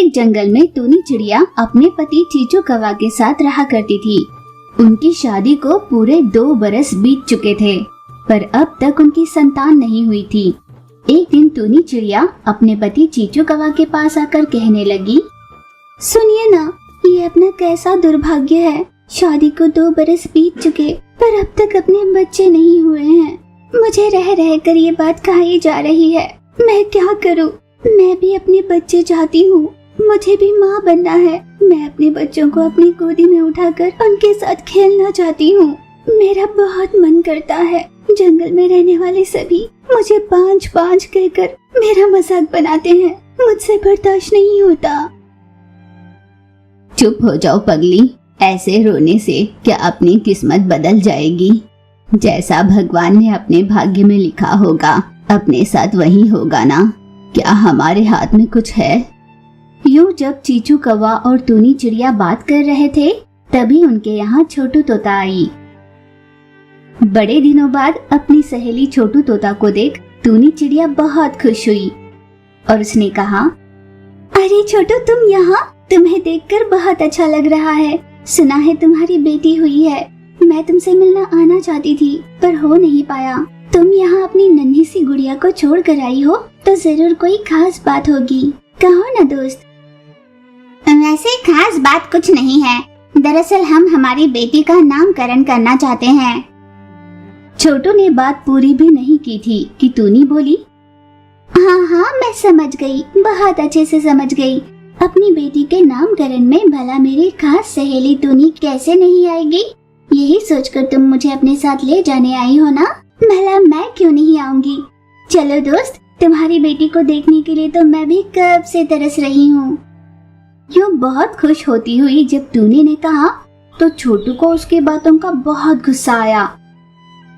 एक जंगल में टूनी चिड़िया अपने पति चीचू कौवा के साथ रहा करती थी। उनकी शादी को पूरे 2 बरस बीत चुके थे, पर अब तक उनकी संतान नहीं हुई थी। एक दिन टूनी चिड़िया अपने पति चीचू कौवा के पास आकर कहने लगी, सुनिए ना, ये अपना कैसा दुर्भाग्य है। शादी को 2 बरस बीत चुके, पर अब तक अपने बच्चे नहीं हुए हैं। मुझे रह रह कर ये बात कही जा रही है। मैं क्या करूं? मैं भी अपने बच्चे चाहती हूँ। मुझे भी माँ बनना है। मैं अपने बच्चों को अपनी गोदी में उठाकर उनके साथ खेलना चाहती हूँ। मेरा बहुत मन करता है। जंगल में रहने वाले सभी मुझे पांच पांच कहकर मेरा मजाक बनाते हैं। मुझसे बर्दाश्त नहीं होता। चुप हो जाओ पगली, ऐसे रोने से क्या अपनी किस्मत बदल जाएगी? जैसा भगवान ने अपने भाग्य में लिखा होगा अपने साथ वही होगा ना। क्या हमारे हाथ में कुछ है? यूं जब चीचू कौवा और टूनी चिड़िया बात कर रहे थे, तभी उनके यहाँ छोटू तोता आई। बड़े दिनों बाद अपनी सहेली छोटू तोता को देख टूनी चिड़िया बहुत खुश हुई और उसने कहा, अरे छोटू, तुम यहाँ? तुम्हें देखकर बहुत अच्छा लग रहा है। सुना है तुम्हारी बेटी हुई है। मैं तुमसे मिलना आना चाहती थी, पर हो नहीं पाया। तुम यहाँ अपनी नन्ही सी गुड़िया को छोड़ कर आई हो, तो जरूर कोई खास बात होगी। कहो ना दोस्त। वैसे खास बात कुछ नहीं है। दरअसल हम हमारी बेटी का नामकरण करना चाहते हैं। छोटू ने बात पूरी भी नहीं की थी कि टूनी बोली, हाँ हाँ, मैं समझ गई, बहुत अच्छे से समझ गई। अपनी बेटी के नामकरण में भला मेरी खास सहेली टूनी कैसे नहीं आएगी? यही सोचकर तुम मुझे अपने साथ ले जाने आई हो ना। भला मैं क्यों नहीं आऊंगी? चलो दोस्त, तुम्हारी बेटी को देखने के लिए तो मैं भी कब से तरस रही हूँ। यूं बहुत खुश होती हुई जब टूनी ने कहा, तो छोटू को उसकी बातों का बहुत गुस्सा आया।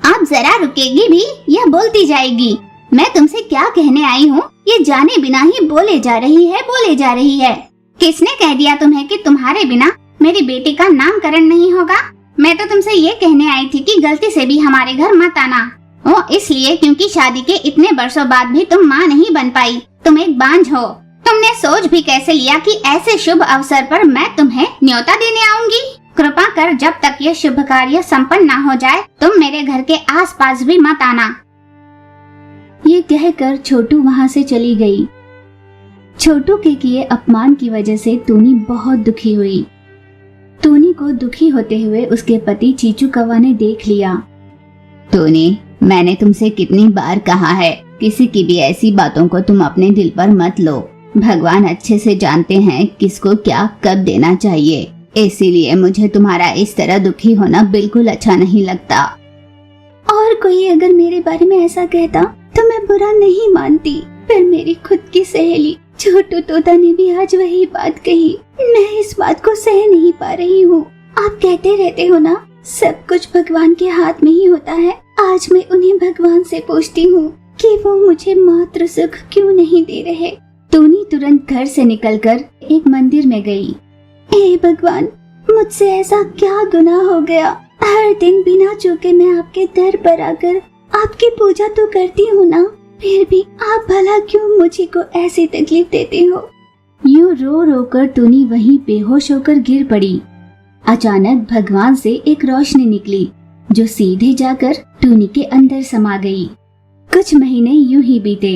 आप जरा रुकेगी भी या बोलती जाएगी? मैं तुमसे क्या कहने आई हूँ, ये जाने बिना ही बोले जा रही है। किसने कह दिया तुम्हें कि तुम्हारे बिना मेरी बेटी का नामकरण नहीं होगा? मैं तो तुमसे ये कहने आई थी कि गलती से भी हमारे घर मत आना। वो इसलिए क्योंकि शादी के इतने वर्षों बाद भी तुम माँ नहीं बन पाई। तुम एक बांझ हो। तुमने सोच भी कैसे लिया कि ऐसे शुभ अवसर पर मैं तुम्हें न्योता देने आऊंगी? कृपा कर जब तक ये शुभ कार्य संपन्न न हो जाए, तुम मेरे घर के आसपास भी मत आना। ये कहकर छोटू वहाँ से चली गई। छोटू के किए अपमान की वजह से टूनी बहुत दुखी हुई। टूनी को दुखी होते हुए उसके पति चीचू कौवा ने देख लिया। टूनी, मैंने तुमसे कितनी बार कहा है, किसी की भी ऐसी बातों को तुम अपने दिल पर मत लो। भगवान अच्छे से जानते हैं किसको क्या कब देना चाहिए। इसीलिए मुझे तुम्हारा इस तरह दुखी होना बिल्कुल अच्छा नहीं लगता। और कोई अगर मेरे बारे में ऐसा कहता तो मैं बुरा नहीं मानती, पर मेरी खुद की सहेली छोटू तोता ने भी आज वही बात कही। मैं इस बात को सह नहीं पा रही हूँ। आप कहते रहते हो ना, सब कुछ भगवान के हाथ में ही होता है। आज मैं उन्हें भगवान से पूछती हूँ कि वो मुझे मातृ सुख क्यों नहीं दे रहे। टूनी तुरंत घर से निकलकर एक मंदिर में गई। हे भगवान, मुझसे ऐसा क्या गुनाह हो गया? हर दिन बिना चूके मैं आपके दर पर आकर आपकी पूजा तो करती हूँ ना, फिर भी आप भला क्यों मुझे को ऐसी तकलीफ देते हो? यूं रो रो कर टूनी वहीं बेहोश होकर गिर पड़ी। अचानक भगवान से एक रोशनी निकली जो सीधे जाकर टूनी के अंदर समा गई। कुछ महीने यूं ही बीते।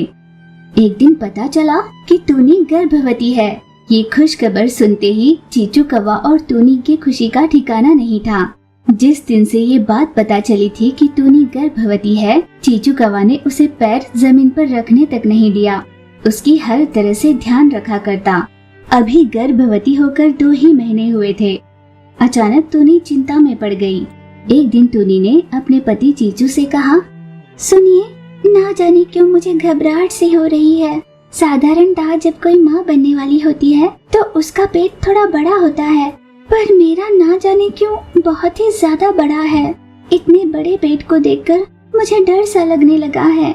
एक दिन पता चला कि टूनी गर्भवती है। ये खुश खबर सुनते ही चीचू कौवा और टूनी की खुशी का ठिकाना नहीं था। जिस दिन से ये बात पता चली थी कि टूनी गर्भवती है, चीचू कौवा ने उसे पैर जमीन पर रखने तक नहीं दिया। उसकी हर तरह से ध्यान रखा करता। अभी गर्भवती होकर 2 ही महीने हुए थे। अचानक टूनी चिंता में पड़ गई। एक दिन टूनी ने अपने पति चीचू से कहा, सुनिए, ना जाने क्यों मुझे घबराहट सी हो रही है। साधारणतः जब कोई माँ बनने वाली होती है तो उसका पेट थोड़ा बड़ा होता है, पर मेरा ना जाने क्यों बहुत ही ज्यादा बड़ा है। इतने बड़े पेट को देखकर मुझे डर सा लगने लगा है।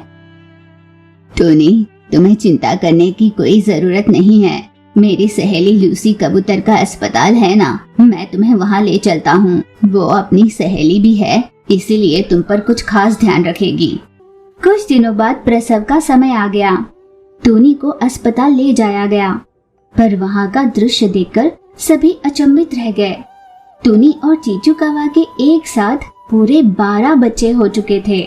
टूनी, तुम्हें चिंता करने की कोई जरूरत नहीं है। मेरी सहेली लूसी कबूतर का अस्पताल है ना, मैं तुम्हें वहाँ ले चलता हूँ। वो अपनी सहेली भी है, इसीलिए तुम पर कुछ खास ध्यान रखेगी। कुछ दिनों बाद प्रसव का समय आ गया। टूनी को अस्पताल ले जाया गया। पर वहाँ का दृश्य देखकर सभी अचंभित रह गए। टूनी और चीचू कौवा के एक साथ पूरे 12 बच्चे हो चुके थे।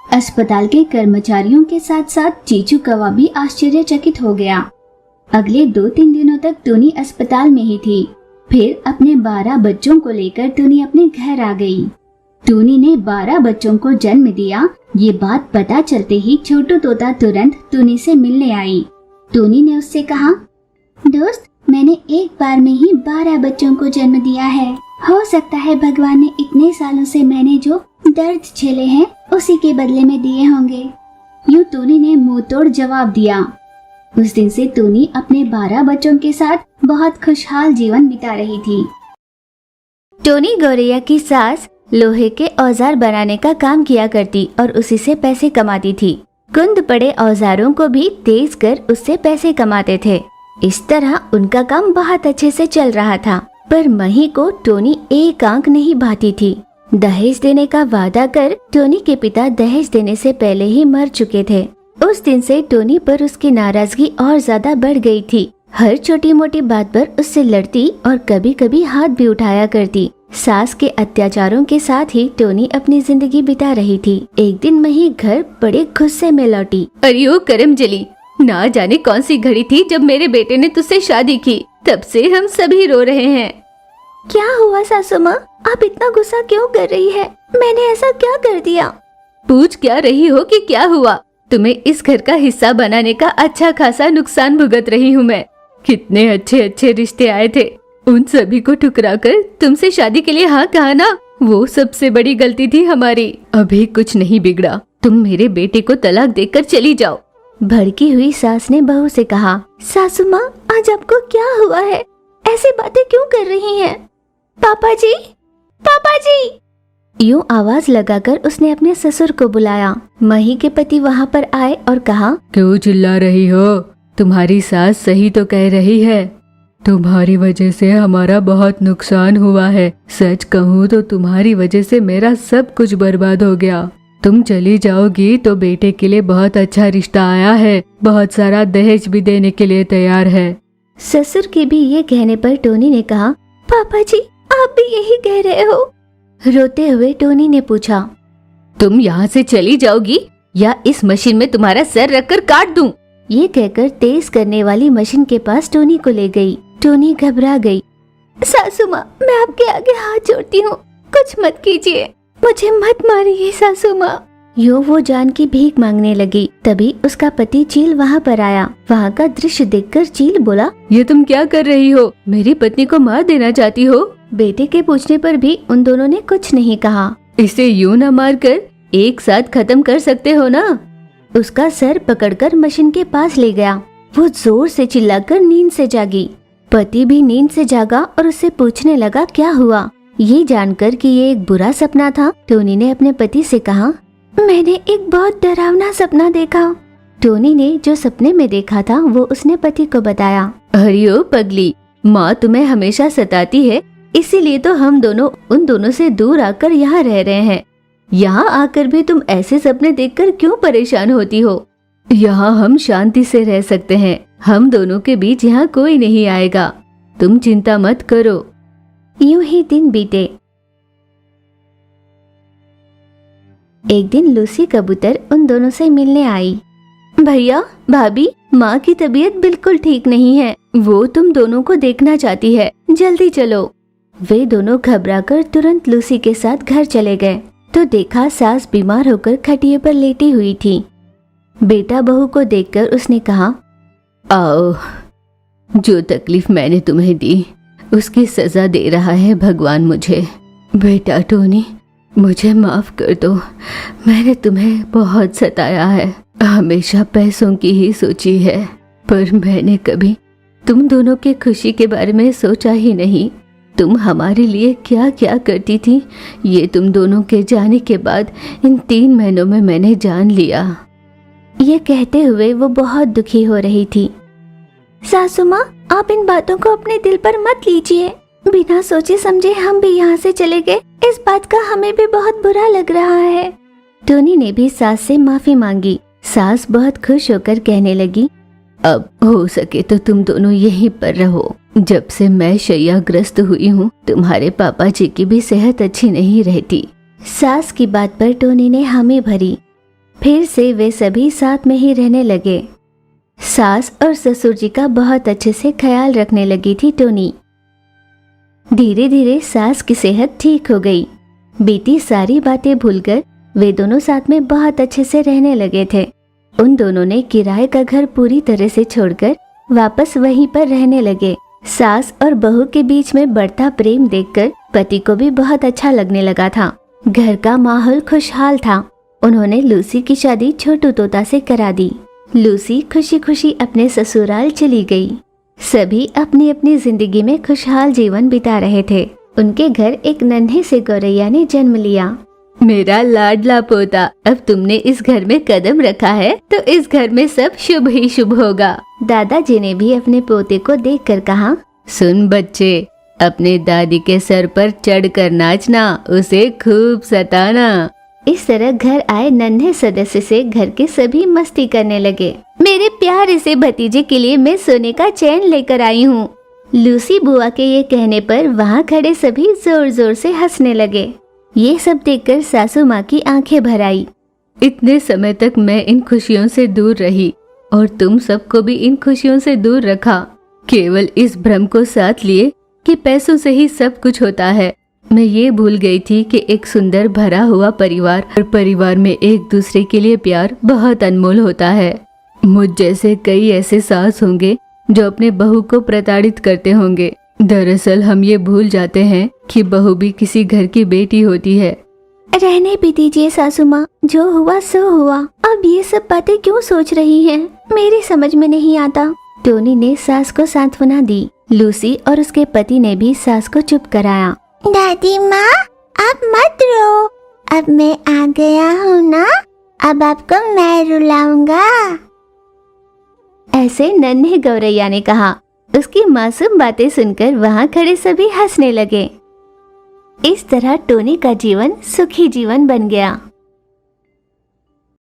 अस्पताल के कर्मचारियों के साथ साथ चीचू कौवा भी आश्चर्यचकित हो गया। अगले 2-3 दिनों तक टूनी अस्पताल में ही थी। फिर अपने 12 बच्चों को लेकर टूनी अपने घर आ गई। टूनी ने 12 बच्चों को जन्म दिया, ये बात पता चलते ही छोटू तोता तुरंत टूनी से मिलने आई। टूनी ने उससे कहा, दोस्त, मैंने एक बार में ही 12 बच्चों को जन्म दिया है। हो सकता है भगवान ने इतने सालों से मैंने जो दर्द झेले हैं उसी के बदले में दिए होंगे। यूं टूनी ने मुंह तोड़ जवाब दिया। उस दिन से टूनी अपने 12 बच्चों के साथ बहुत खुशहाल जीवन बिता रही थी। टोनी गौरैया की सास लोहे के औजार बनाने का काम किया करती और उसी से पैसे कमाती थी। कुंद पड़े औजारों को भी तेज कर उससे पैसे कमाते थे। इस तरह उनका काम बहुत अच्छे से चल रहा था। पर मही को टोनी एक आंख नहीं भाती थी। दहेज देने का वादा कर टोनी के पिता दहेज देने से पहले ही मर चुके थे। उस दिन से टोनी पर उसकी नाराजगी और ज्यादा बढ़ गई थी। हर छोटी मोटी बात पर उससे लड़ती और कभी कभी हाथ भी उठाया करती। सास के अत्याचारों के साथ ही टोनी अपनी जिंदगी बिता रही थी। एक दिन मही घर बड़े गुस्से में लौटी। अरे ओ करमजली, ना जाने कौन सी घड़ी थी जब मेरे बेटे ने तुझसे शादी की, तब से हम सभी रो रहे हैं। क्या हुआ सासू माँ, आप इतना गुस्सा क्यों कर रही है? मैंने ऐसा क्या कर दिया? पूछ क्या रही हो कि क्या हुआ? तुम्हें इस घर का हिस्सा बनाने का अच्छा खासा नुकसान भुगत रही हूँ मैं। कितने अच्छे अच्छे रिश्ते आए थे, उन सभी को ठुकराकर तुमसे शादी के लिए हाँ कहा ना, वो सबसे बड़ी गलती थी हमारी। अभी कुछ नहीं बिगड़ा, तुम मेरे बेटे को तलाक देकर चली जाओ। भड़की हुई सास ने बहू से कहा, सासू माँ, आज आपको क्या हुआ है? ऐसी बातें क्यों कर रही हैं? पापा जी, पापा जी। यूं आवाज लगाकर उसने अपने ससुर को बुलाया। मही के पति वहाँ पर आए और कहा, क्यों चिल्ला रही हो? तुम्हारी सास सही तो कह रही है। तुम्हारी वजह से हमारा बहुत नुकसान हुआ है। सच कहूँ तो तुम्हारी वजह से मेरा सब कुछ बर्बाद हो गया। तुम चली जाओगी तो बेटे के लिए बहुत अच्छा रिश्ता आया है, बहुत सारा दहेज भी देने के लिए तैयार है। ससुर के भी ये कहने पर टोनी ने कहा, पापा जी, आप भी यही कह रहे हो? रोते हुए टोनी ने पूछा, तुम यहाँ से चली जाओगी या इस मशीन में तुम्हारा सर रखकर काट दूं? ये कहकर तेज करने वाली मशीन के पास टोनी को ले गई। टोनी घबरा गई। सासू माँ, मैं आपके आगे हाथ जोड़ती हूँ, कुछ मत कीजिए, मुझे मत मारिए सासू माँ। यूं वो जान की भीख मांगने लगी। तभी उसका पति चील वहाँ पर आया। वहाँ का दृश्य देखकर चील बोला, ये तुम क्या कर रही हो? मेरी पत्नी को मार देना चाहती हो? बेटे के पूछने पर भी उन दोनों ने कुछ नहीं कहा। इसे यूं न मारकर एक साथ खत्म कर सकते हो ना? उसका सर पकड़कर मशीन के पास ले गया। वो जोर से चिल्लाकर नींद से जागी। पति भी नींद से जागा और उससे पूछने लगा क्या हुआ। ये जानकर कि ये एक बुरा सपना था, टोनी ने अपने पति से कहा, मैंने एक बहुत डरावना सपना देखा। टोनी ने जो सपने में देखा था वो उसने पति को बताया। अरे ओ पगली, माँ तुम्हें हमेशा सताती है, इसीलिए तो हम दोनों उन दोनों से दूर आकर यहाँ रह रहे हैं। यहाँ आकर भी तुम ऐसे सपने देखकर क्यों परेशान होती हो? यहाँ हम शांति से रह सकते हैं, हम दोनों के बीच यहाँ कोई नहीं आएगा, तुम चिंता मत करो। यूं ही दिन बीते। एक दिन लूसी कबूतर उन दोनों से मिलने आई। भैया, भाभी, माँ की तबीयत बिल्कुल ठीक नहीं है, वो तुम दोनों को देखना चाहती है, जल्दी चलो। वे दोनों घबराकर तुरंत लूसी के साथ घर चले गए तो देखा सास बीमार होकर खटिए पर लेटी हुई थी। बेटा बहू को देखकर उसने कहा, आओ, जो तकलीफ मैंने तुम्हें दी उसकी सजा दे रहा है भगवान मुझे। बेटा टोनी, मुझे माफ कर दो, मैंने तुम्हें बहुत सताया है, हमेशा पैसों की ही सोची है, पर मैंने कभी तुम दोनों की खुशी के बारे में सोचा ही नहीं। तुम हमारे लिए क्या क्या करती थी, ये तुम दोनों के जाने के बाद इन 3 महीनों में मैंने जान लिया। ये कहते हुए वो बहुत दुखी हो रही थी। सासू माँ, आप इन बातों को अपने दिल पर मत लीजिए, बिना सोचे समझे हम भी यहाँ से चले गए, इस बात का हमें भी बहुत बुरा लग रहा है। टोनी ने भी सास से माफी मांगी। सास बहुत खुश होकर कहने लगी, अब हो सके तो तुम दोनों यहीं पर रहो। जब से मैं शैयाग्रस्त हुई हूँ तुम्हारे पापा जी की भी सेहत अच्छी नहीं रहती। सास की बात पर टोनी ने हामी भरी। फिर से वे सभी साथ में ही रहने लगे। सास और ससुर जी का बहुत अच्छे से ख्याल रखने लगी थी टोनी। धीरे धीरे सास की सेहत ठीक हो गई। बीती सारी बातें भूलकर वे दोनों साथ में बहुत अच्छे से रहने लगे थे। उन दोनों ने किराए का घर पूरी तरह से छोड़कर वापस वहीं पर रहने लगे। सास और बहू के बीच में बढ़ता प्रेम देखकर पति को भी बहुत अच्छा लगने लगा था। घर का माहौल खुशहाल था। उन्होंने लूसी की शादी छोटू तोता से करा दी। लूसी खुशी खुशी अपने ससुराल चली गई। सभी अपनी अपनी जिंदगी में खुशहाल जीवन बिता रहे थे। उनके घर एक नन्हे से गौरैया ने जन्म लिया। मेरा लाडला पोता, अब तुमने इस घर में कदम रखा है तो इस घर में सब शुभ ही शुभ होगा। दादाजी ने भी अपने पोते को देखकर कहा, सुन बच्चे, अपने दादी के सर पर चढ़कर नाचना, उसे खूब सताना। इस तरह घर आए नन्हे सदस्य से घर के सभी मस्ती करने लगे। मेरे प्यारे से भतीजे के लिए मैं सोने का चैन लेकर आई हूँ। लूसी बुआ के ये कहने पर वहाँ खड़े सभी जोर जोर से हंसने लगे। ये सब देखकर सासू माँ की आंखें भर आई। इतने समय तक मैं इन खुशियों से दूर रही और तुम सबको भी इन खुशियों से दूर रखा, केवल इस भ्रम को साथ लिए कि पैसों से ही सब कुछ होता है। मैं ये भूल गई थी कि एक सुंदर भरा हुआ परिवार और परिवार में एक दूसरे के लिए प्यार बहुत अनमोल होता है। मुझ जैसे कई ऐसे सास होंगे जो अपने बहू को प्रताड़ित करते होंगे। दरअसल हम ये भूल जाते हैं कि बहू भी किसी घर की बेटी होती है। रहने भी दीजिए सासू माँ, जो हुआ सो हुआ। अब ये सब बातें क्यों सोच रही हैं? मेरी समझ में नहीं आता। टोनी ने सास को सांत्वना दी। लूसी और उसके पति ने भी सास को चुप कराया। दादी माँ, आप मत रो, अब मैं आ गया हूँ ना, अब आपको मैं रुलाऊंगा। ऐसे नन्हे गौरैया ने कहा। उसकी मासूम बातें सुनकर वहाँ खड़े सभी हंसने लगे। इस तरह टोनी का जीवन सुखी जीवन बन गया।